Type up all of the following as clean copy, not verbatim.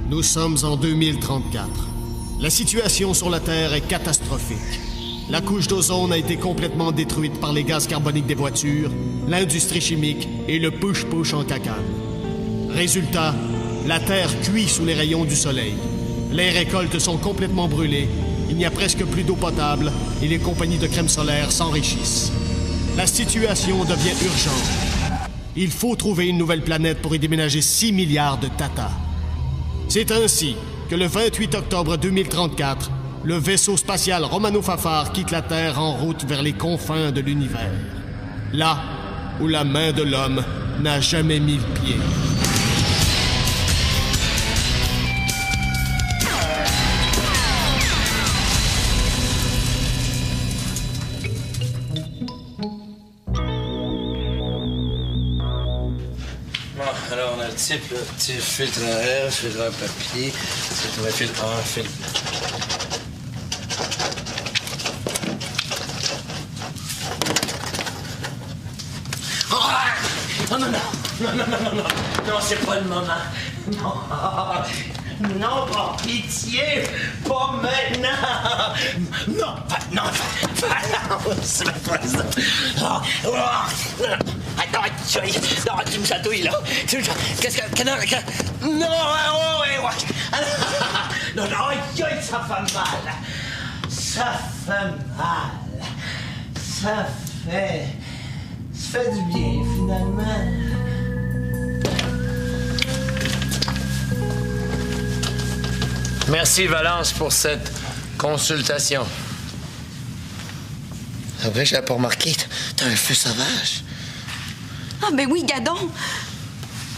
Nous sommes en 2034. La situation sur la Terre est catastrophique. La couche d'ozone a été complètement détruite par les gaz carboniques des voitures, l'industrie chimique et le push-push en cacane. Résultat, la Terre cuit sous les rayons du soleil. Les récoltes sont complètement brûlées, il n'y a presque plus d'eau potable et les compagnies de crème solaire s'enrichissent. La situation devient urgente. Il faut trouver une nouvelle planète pour y déménager 6 milliards de tatas. C'est ainsi que le 28 octobre 2034, le vaisseau spatial Romano Fafard quitte la Terre en route vers les confins de l'univers. Là où la main de l'homme n'a jamais mis le pied. Alors, on a le type, le petit filtre à air, filtre à papier, filtre à filtre à filtre. Oh, non, non, non, non, non, non, non, non, c'est pas le moment. Non, non, par pitié, pas maintenant. Non, non, c'est pas ça. Non, tu me chatouilles, là. Qu'est-ce que... Non, ouais. Non, non, ça fait mal. Ça fait mal. Ça fait du bien, finalement. Merci, Valence, pour cette consultation. C'est vrai, j'avais pas remarqué. T'as un feu sauvage. Ah, ben oui, Gadon.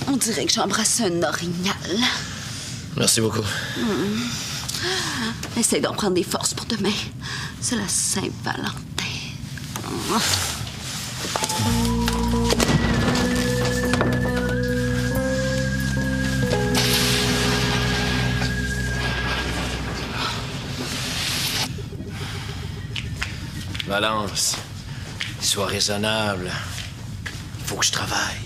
On dirait que j'embrasse un orignal. Merci beaucoup. Essaye d'en prendre des forces pour demain. C'est la Saint-Valentin. Valence, sois raisonnable. Il faut que je travaille.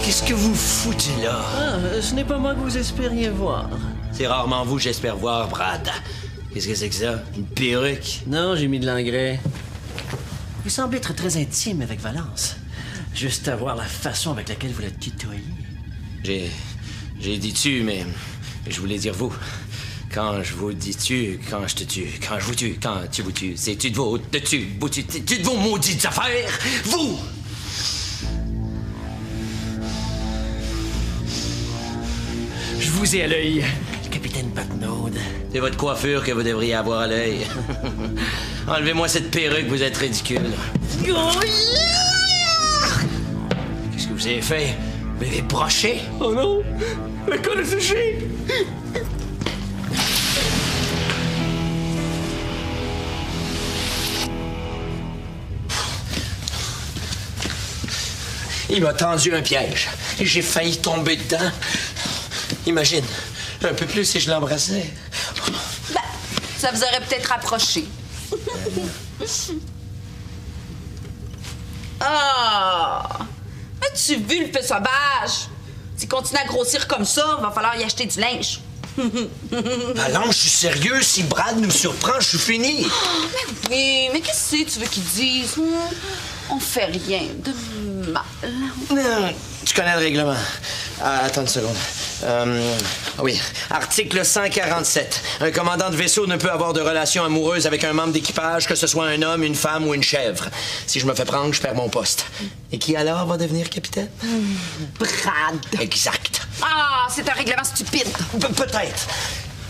Qu'est-ce que vous foutez là? Ah, ce n'est pas moi que vous espériez voir. C'est rarement vous, j'espère voir, Brad. Qu'est-ce que c'est que ça? Une perruque? Non, j'ai mis de l'engrais. Vous semblez être très intime avec Valence. Juste à voir la façon avec laquelle vous la tutoyez. J'ai dit tu, mais je voulais dire vous. Quand je vous dis tu, quand je te tue, quand je vous tue, quand tu vous tues, c'est tu de vos, de tu, vous tu de vos maudites affaires, vous! Je vous ai à l'œil, capitaine Patnaud. C'est votre coiffure que vous devriez avoir à l'œil. Enlevez-moi cette perruque, vous êtes ridicule. Qu'est-ce que vous avez fait? Vous l'avez broché? Oh non! Le col est séché! Il m'a tendu un piège. J'ai failli tomber dedans. Imagine, un peu plus si je l'embrassais. Ben, ça vous aurait peut-être rapproché. Ah! As-tu vu le feu sauvage? S'il continue à grossir comme ça, il va falloir y acheter du linge. Allons, je suis sérieux. Si Brad nous surprend, je suis fini. Mais oui, mais qu'est-ce que tu veux qu'ils disent? On fait rien de mal. Non, tu connais le règlement. Attends une seconde. Oui. Article 147. Un commandant de vaisseau ne peut avoir de relation amoureuse avec un membre d'équipage, que ce soit un homme, une femme ou une chèvre. Si je me fais prendre, je perds mon poste. Et qui alors va devenir capitaine? Brad. Exact. Ah, c'est un règlement stupide. Peut-être.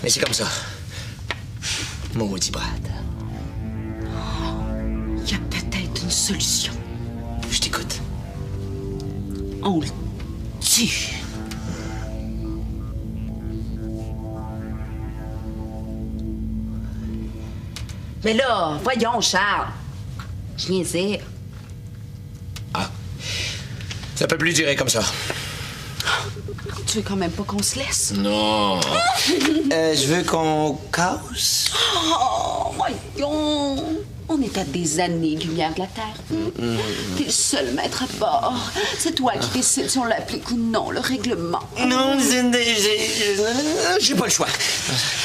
Mais c'est comme ça. Maudit Brad. Il y a peut-être une solution. Je t'écoute. On le tue. Mais là, voyons, Charles. Je niaisais. Ah. Ça peut plus durer comme ça. Tu veux quand même pas qu'on se laisse? Non. Je veux qu'on casse. Oh, voyons. On est à des années-lumière de la Terre. T'es le seul maître à bord. C'est toi qui décides si on l'applique ou non, le règlement. Non, j'ai pas le choix.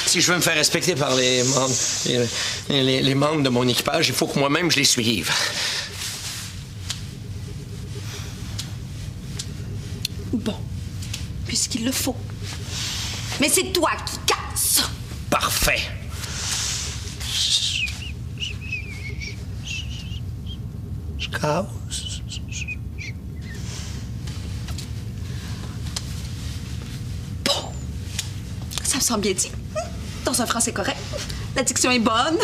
Si je veux me faire respecter par les membres, les membres de mon équipage, il faut que moi-même je les suive. Bon, puisqu'il le faut. Mais c'est toi qui casse. Parfait. Je casse. Bon, ça me semble bien dit. Dans un français correct. La diction est bonne,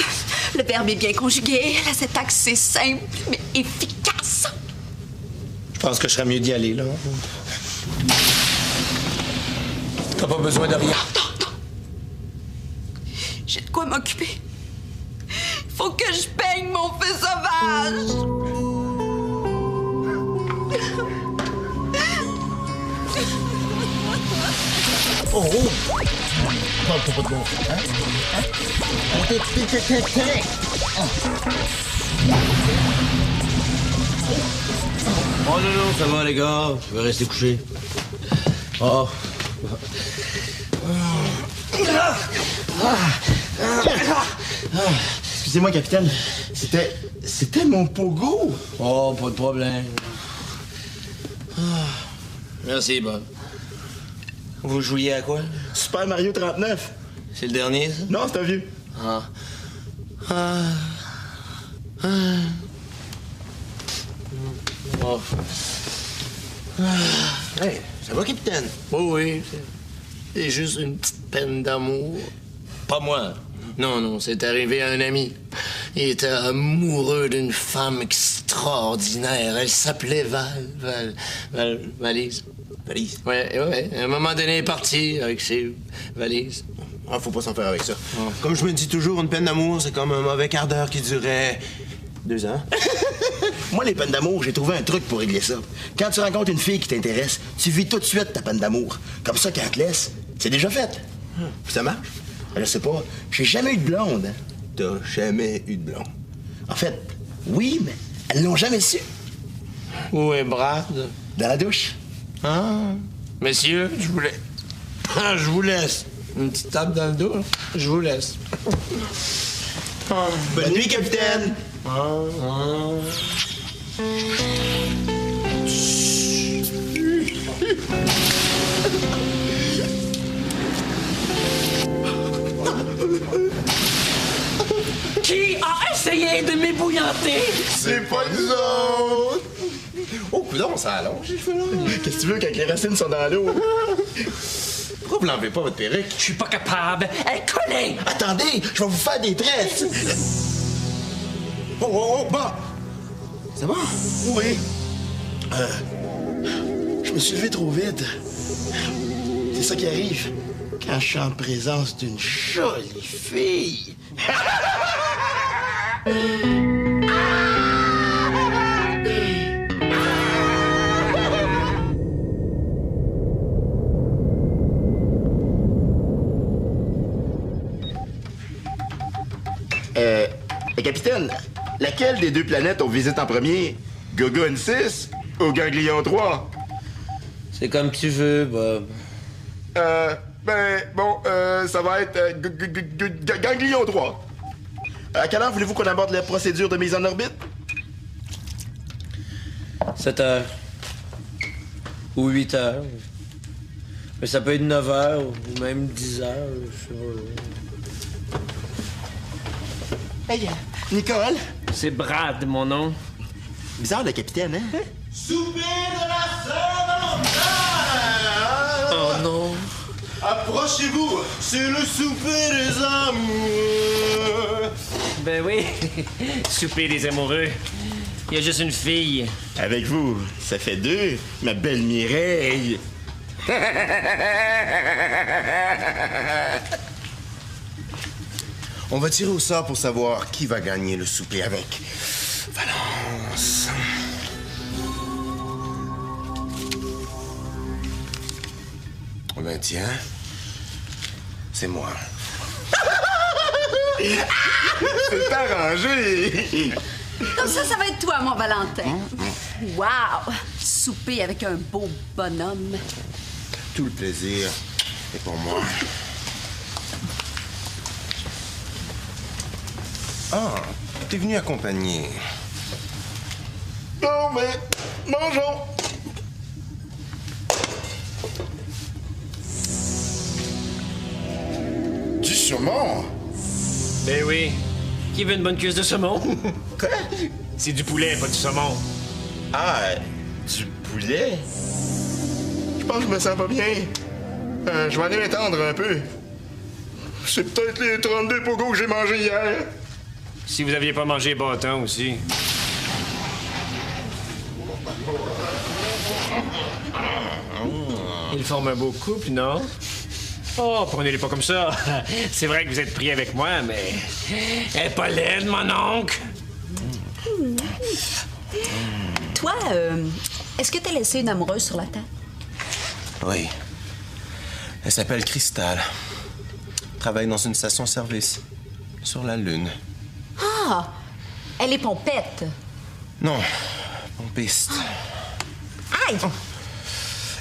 le verbe est bien conjugué, la syntaxe c'est simple mais efficace. Je pense que je serais mieux d'y aller, là. T'as pas besoin de rien. Non. J'ai de quoi m'occuper. Il faut que je peigne mon feu sauvage. Oh! Parle-toi pas de bon frère, hein? Oh non, ça va, les gars. Je vais rester couché. Oh. Excusez-moi, capitaine. C'était mon pogo. Oh, pas de problème. Merci, Bob. Vous jouiez à quoi? Super Mario 39. C'est le dernier, ça? Non, c'est un vieux. Oh. Hey, ça va, capitaine? Oui. C'est juste une petite peine d'amour. Pas moi. Non, c'est arrivé à un ami. Il était amoureux d'une femme extraordinaire. Elle s'appelait Valise. Valise. Ouais. À un moment donné, elle est partie avec ses valises. Ah, faut pas s'en faire avec ça. Comme je me dis toujours, une peine d'amour, c'est comme un mauvais quart d'heure qui durait 2 ans. Moi, les peines d'amour, j'ai trouvé un truc pour régler ça. Quand tu rencontres une fille qui t'intéresse, tu vis tout de suite ta peine d'amour. Comme ça, quand elle te laisse, c'est déjà fait. Puis ça marche. Je sais pas, j'ai jamais eu de blonde, hein. T'as jamais eu de blonde. En fait, oui, mais elles l'ont jamais su. Où est Brad? Dans la douche. Messieurs, je vous laisse. Une petite tape dans le dos, je vous laisse. Bonne nuit, capitaine. Qui a essayé de m'ébouillanter? C'est pas nous autres. Oh, coudonc, ça allonge, les cheveux, là. Qu'est-ce que tu veux quand les racines sont dans l'eau? Pourquoi vous l'enlevez pas, votre perruque? Je suis pas capable. Elle est collée. Attendez, je vais vous faire des tresses. Oh, bon. C'est bon? Oui. Je me suis levé trop vite. C'est ça qui arrive quand je suis en présence d'une jolie fille. Capitaine, laquelle des 2 planètes on visite en premier? Gogone 6 ou Ganglion 3? C'est comme tu veux, Bob. Ça va être Ganglion 3. À quelle heure voulez-vous qu'on aborde la procédure de mise en orbite? 7 heures. Ou 8 heures. Mais ça peut être 9 heures ou même 10 heures. Je sais pas. Hey, Nicole. C'est Brad, mon nom. Bizarre, le capitaine, hein? Souper de la Saint-Valentin! Oh non. Approchez-vous, c'est le souper des amours! Ben oui, souper des amoureux. Il y a juste une fille. Avec vous, ça fait 2, ma belle Mireille. On va tirer au sort pour savoir qui va gagner le souper avec Valence. Ben tiens, c'est moi. C'est arrangé. Comme ça va être toi, mon Valentin. Wow! Souper avec un beau bonhomme. Tout le plaisir est pour moi. Ah, t'es venu accompagner. Non, mais mangeons. Du saumon? Ben oui. Qui veut une bonne cuisse de saumon? Quoi? C'est du poulet, pas du saumon. Ah, du poulet? Je pense que je me sens pas bien. Je vais aller m'étendre un peu. C'est peut-être les 32 pogos que j'ai mangés hier. Si vous aviez pas mangé bâton aussi. Ils forment un beau couple, non? Oh, prenez-les pas comme ça. C'est vrai que vous êtes pris avec moi, mais... Elle est pas laide, mon oncle! Toi, est-ce que t'as laissé une amoureuse sur la table? Oui. Elle s'appelle Cristal. Travaille dans une station-service. Sur la Lune. Ah! Elle est pompette. Non, pompiste. Aïe!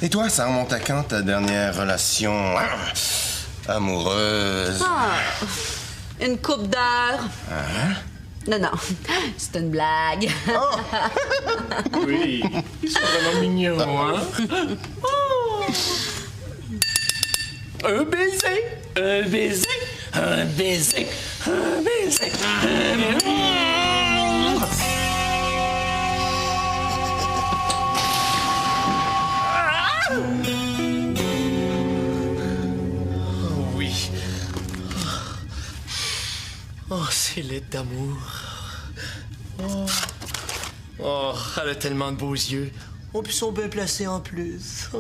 Et toi, ça remonte à quand ta dernière relation amoureuse? Ah, une coupe d'heure. Hein? Non, c'est une blague. Oui, ils sont vraiment mignons, hein? Oh. Un baiser, un baiser, un baiser, un baiser, un baiser. Oui. Oh, c'est l'aide d'amour. Oh, elle a tellement de beaux yeux. Oh, puis ils sont bien placés en plus.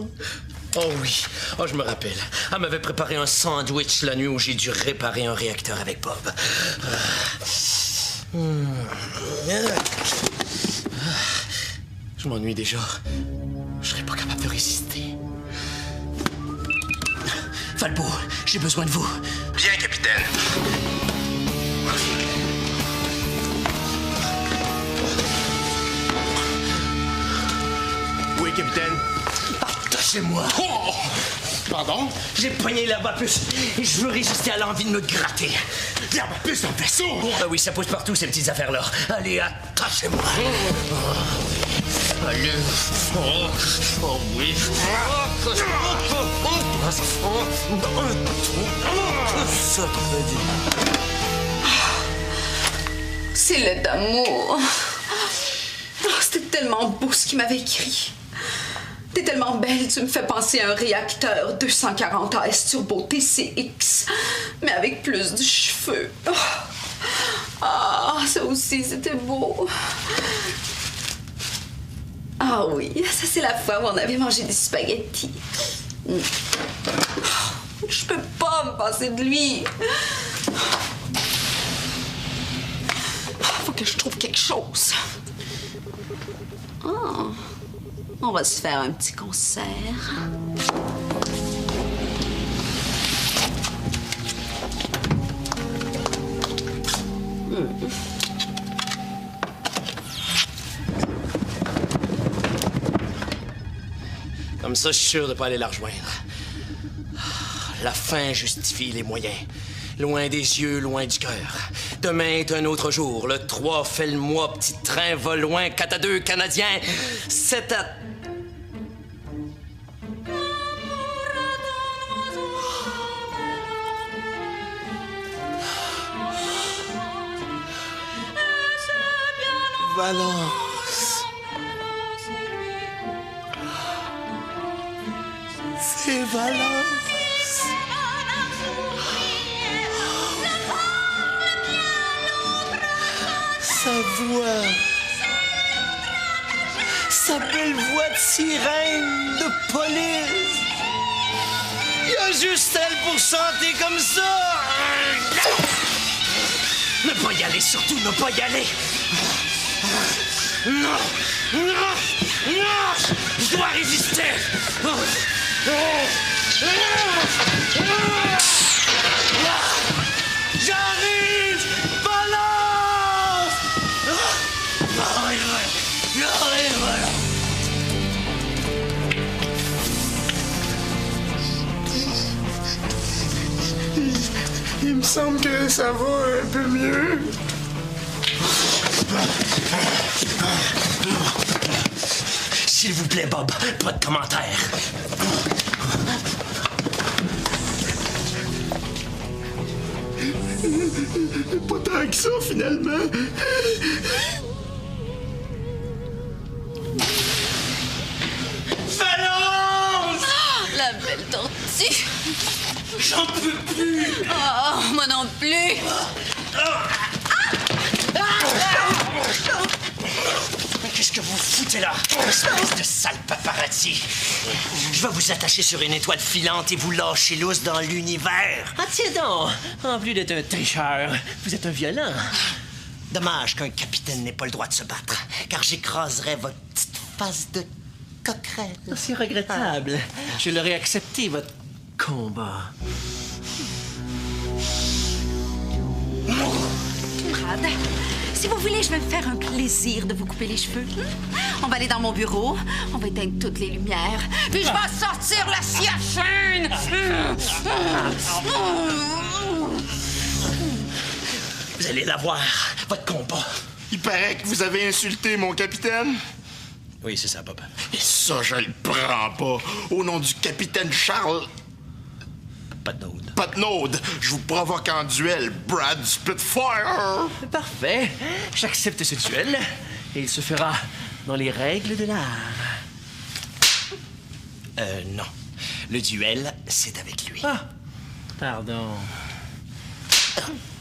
Oh oui. Oh, je me rappelle. Elle m'avait préparé un sandwich la nuit où j'ai dû réparer un réacteur avec Bob. Je m'ennuie déjà. Je serais pas capable de résister. Falbo, j'ai besoin de vous. Bien, capitaine. Oui, capitaine. Partagez-moi. Oh! Pardon? J'ai pogné l'herbapus et je veux résister à l'envie de me gratter. L'herbapus dans le vaisseau! Ah oui, ça pousse partout, ces petites affaires-là. Allez, attachez-moi. Allez. Oh oui. Ça très bien. C'est l'aide d'amour. Oh, c'était tellement beau ce qu'il m'avait écrit. T'es tellement belle, tu me fais penser à un réacteur 240 AS Turbo TCX, mais avec plus de cheveux. Oh. Ah, ça aussi, c'était beau. Ah oui, ça c'est la fois où on avait mangé des spaghettis. Je peux pas me passer de lui. Faut que je trouve quelque chose. Oh. On va se faire un petit concert. Comme ça, je suis sûr de pas aller la rejoindre. La fin justifie les moyens. Loin des yeux, loin du cœur. Demain est un autre jour. Le 3 fait le mois. Petit train va loin. 4 à 2 Canadiens. 7 à... Valence. C'est Valence. Sa voix. Sa belle voix de sirène, de police. Il y a juste elle pour chanter comme ça. Ne pas y aller, surtout ne pas y aller. Non! Non! Non! Je dois résister! J'arrive! Valence! semble que ça va un peu mieux. S'il vous plaît, Bob, pas de commentaires. Pas tant que ça, finalement. Valence! La belle tortue. J'en peux plus! Oh, moi non plus. Mais qu'est-ce que vous foutez là? Espèce de sale paparazzi! Je vais vous attacher sur une étoile filante et vous lâcher lousse dans l'univers! Ah tiens donc! En plus d'être un tricheur, vous êtes un violent. Dommage qu'un capitaine n'ait pas le droit de se battre, car j'écraserais votre petite face de coquerelle. C'est regrettable. Je l'aurais accepté, votre combat. Brad, si vous voulez, je vais me faire un plaisir de vous couper les cheveux. On va aller dans mon bureau, on va éteindre toutes les lumières, puis je vais sortir la scie à chaîne. Vous allez l'avoir, votre combat. Il paraît que vous avez insulté mon capitaine. Oui, c'est ça, Bob. Et ça, je le prends pas. Au nom du capitaine Charles Patnaud. Patnaud, je vous provoque en duel, Brad Spitfire. Parfait. J'accepte ce duel et il se fera dans les règles de l'art. Non. Le duel, c'est avec lui. Ah, pardon.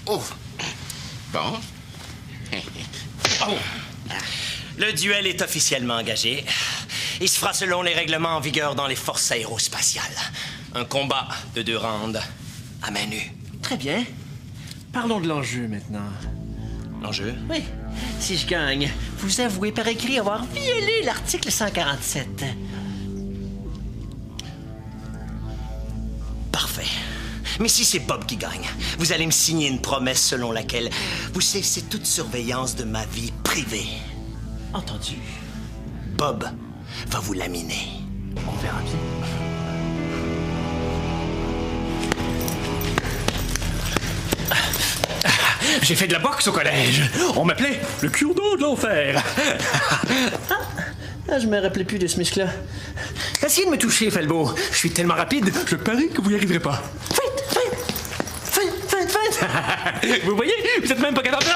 Oh. Bon. Oh. Le duel est officiellement engagé. Il se fera selon les règlements en vigueur dans les forces aérospatiales. Un combat de 2 rounds à main nue. Très bien. Parlons de l'enjeu maintenant. L'enjeu? Oui. Si je gagne, vous avouez par écrit avoir violé l'article 147. Parfait. Mais si c'est Bob qui gagne, vous allez me signer une promesse selon laquelle vous cessez toute surveillance de ma vie privée. Entendu. Bob va vous laminer. On verra bien. J'ai fait de la boxe au collège. On m'appelait le cure-dent de l'enfer. Je me rappelais plus de ce muscle-là. Essayez de me toucher, Felbo. Je suis tellement rapide, je parie que vous n'y arriverez pas. Faites. Vous voyez, vous êtes même pas capable de...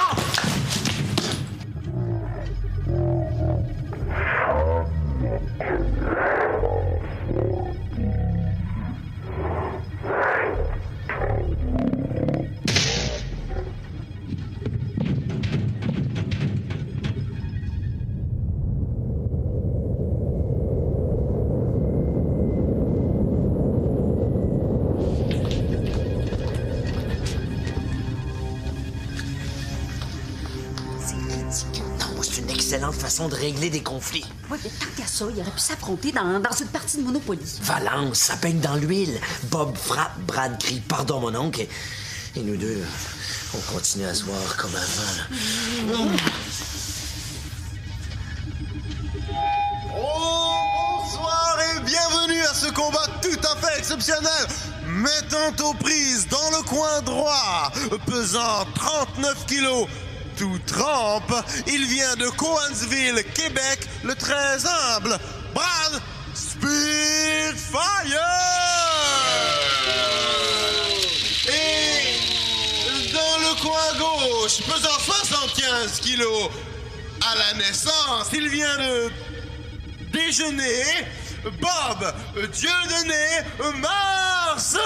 façon de régler des conflits. Oui, mais tant qu'à ça, il aurait pu s'affronter dans une partie de Monopoly. Valence, ça baigne dans l'huile. Bob frappe, Brad crie « Pardon, mon oncle ». Et nous deux, on continue à se voir comme avant. Oh, bonsoir et bienvenue à ce combat tout à fait exceptionnel. Mettant aux prises dans le coin droit, pesant 39 kilos, tout trempe, il vient de Cowansville, Québec, le très humble Brad Spitfire! Et dans le coin gauche, pesant 75 kilos, à la naissance, il vient de déjeuner, Bob Dieudonné Marcelin!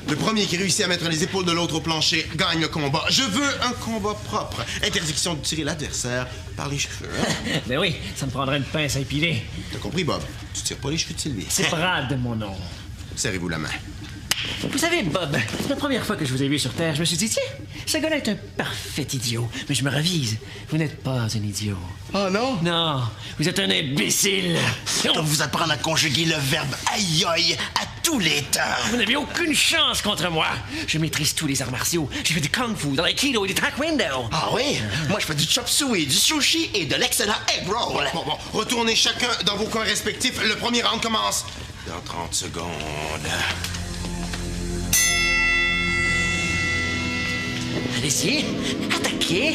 Le premier qui réussit à mettre les épaules de l'autre au plancher gagne le combat. Je veux un combat propre. Interdiction de tirer l'adversaire par les cheveux. Hein? Ben oui, ça me prendrait une pince à épiler. T'as compris, Bob? Tu tires pas les cheveux de Sylvie. C'est Brad, mon nom. Serrez-vous la main. Vous savez, Bob, la première fois que je vous ai vu sur Terre, je me suis dit, tiens, ce gars-là est un parfait idiot. Mais je me ravise, vous n'êtes pas un idiot. Oh non? Non, vous êtes un imbécile. On va vous apprendre à conjuguer le verbe aïe-aïe à tous les temps. Vous n'avez aucune chance contre moi. Je maîtrise tous les arts martiaux. J'ai fait du kung-fu, de l'aïkido et du taekwondo. Ah oui? Moi, je fais du chop suey, du sushi et de l'excellent egg roll. Bon, retournez chacun dans vos coins respectifs. Le premier round commence dans 30 secondes. Allez-y, attaquez.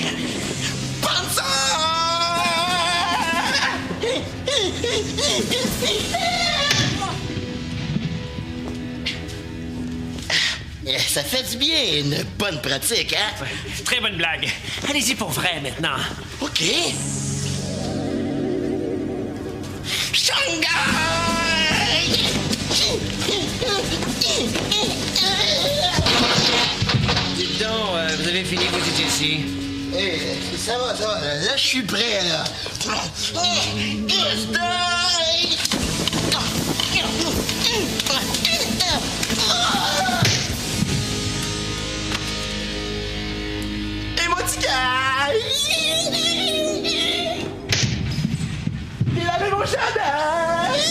Ça fait du bien, une bonne pratique, hein? Très bonne blague. Allez-y pour vrai maintenant. OK. Shanghai! Dites donc, vous avez fini vos jujitsu? Ça va. Là, je suis prêt, là. Il avait mon chandail!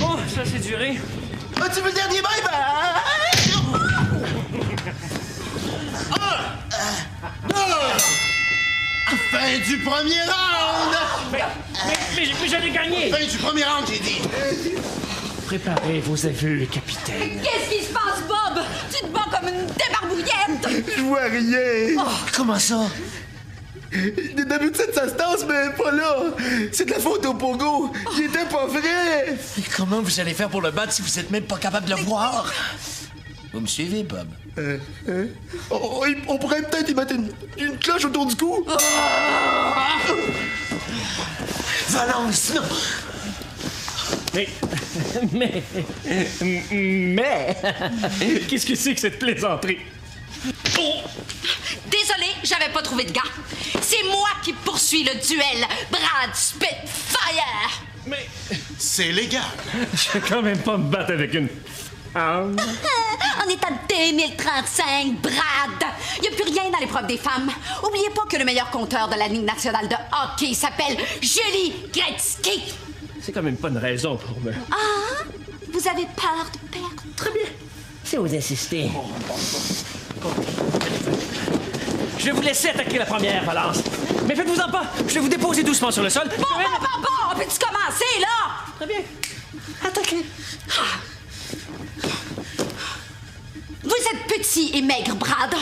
Oh, ça c'est duré. As-tu vu le dernier bye-bye? Fin du premier round! Mais j'avais gagné. Fin du premier round, j'ai dit. Préparez vos aveux, capitaine. Qu'est-ce qui se passe, Bob? Tu te bats comme une débarbouillette! Je vois rien. Comment ça? D'habitude, ça se tasse, mais pas là. C'est de la faute au pogo. Il était pas vrai. Mais comment vous allez faire pour le battre si vous êtes même pas capable de le voir? Vous me suivez, Bob? On pourrait peut-être y mettre une cloche autour du cou. Valence, non! Mais... Qu'est-ce que c'est que cette plaisanterie? Oh! Désolé, j'avais pas trouvé de gars. C'est moi qui poursuis le duel, Brad Spitfire! Mais... C'est légal. Je vais quand même pas me battre avec une femme. On est en 2035, Brad! Il n'y a plus rien dans l'épreuve des femmes. Oubliez pas que le meilleur compteur de la Ligue nationale de hockey s'appelle Julie Gretzky! C'est quand même pas une raison pour me... Ah! Vous avez peur de perdre? Très bien. Si vous insistez. Je vais vous laisser attaquer la première, Valence. Mais faites-vous-en pas. Je vais vous déposer doucement sur le sol. Bon! Peux-tu commencer, là? Très bien. Attaquez. Vous êtes petit et maigre, Brad.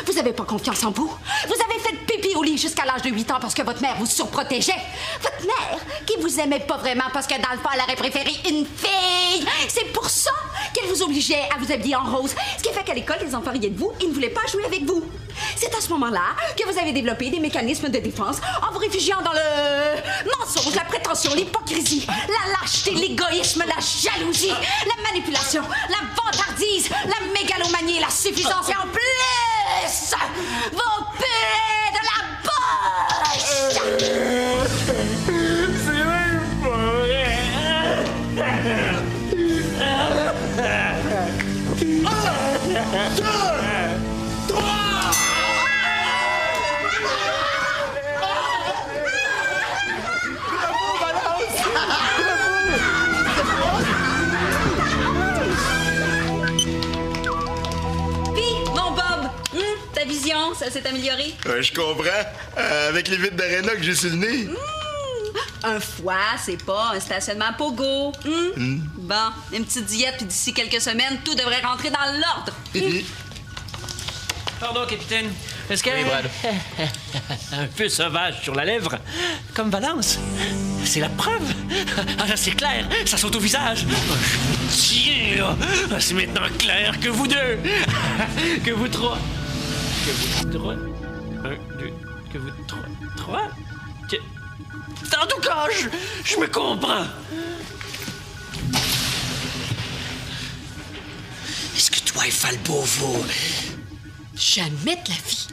Vous avez pas confiance en vous. Vous avez fait pipi au lit jusqu'à l'âge de 8 ans parce que votre mère vous surprotégeait. Votre mère, qui vous aimait pas vraiment parce que dans le fond, elle aurait préféré une fille. C'est pour ça qu'elle vous obligeait à vous habiller en rose. Ce qui fait qu'à l'école, les enfants riaient de vous et ne voulaient pas jouer avec vous. C'est à ce moment-là que vous avez développé des mécanismes de défense en vous réfugiant dans le mensonge, la prétention, l'hypocrisie, la lâcheté, l'égoïsme, la jalousie, la manipulation, la vantardise, la mégalomanie, la suffisance et en plus, vos pulls de la poche! C'est même pas vrai. Ta vision, ça s'est amélioré? Je comprends. Avec les vides d'aréna que j'ai sur le nez. Un foie, c'est pas un stationnement pogo. Bon, une petite diète, puis d'ici quelques semaines, tout devrait rentrer dans l'ordre. Pardon, capitaine. Est-ce que... Oui, Brad. Un peu sauvage sur la lèvre, comme Valence. C'est la preuve. Ah là, c'est clair. Ça saute au visage. Tiens, c'est maintenant clair que vous deux. Que vous trois. Que vous trois. 1, 2. Que vous trois. En tout cas, je me comprends. Est-ce que toi et Falbo, vous... Jamais de la vie.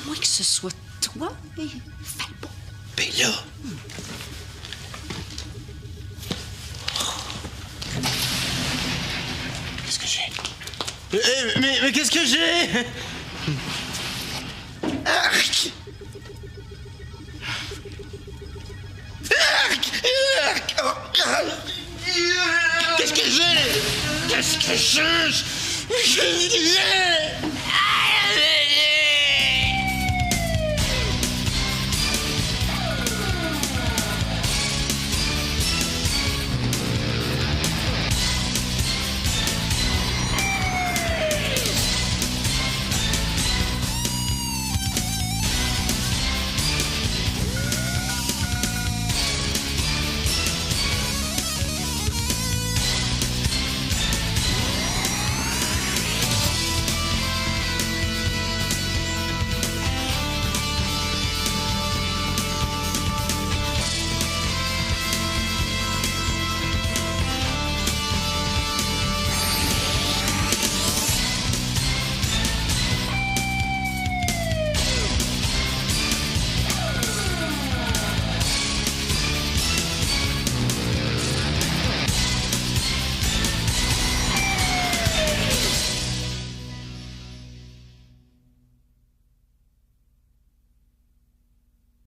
À moins que ce soit toi et Falbo. Ben là... Qu'est-ce que j'ai? Mais qu'est-ce que j'ai? Arc! Arc! Arc! Qu'est-ce que j'ai? Qu'est-ce que j'ai? J'ai rien!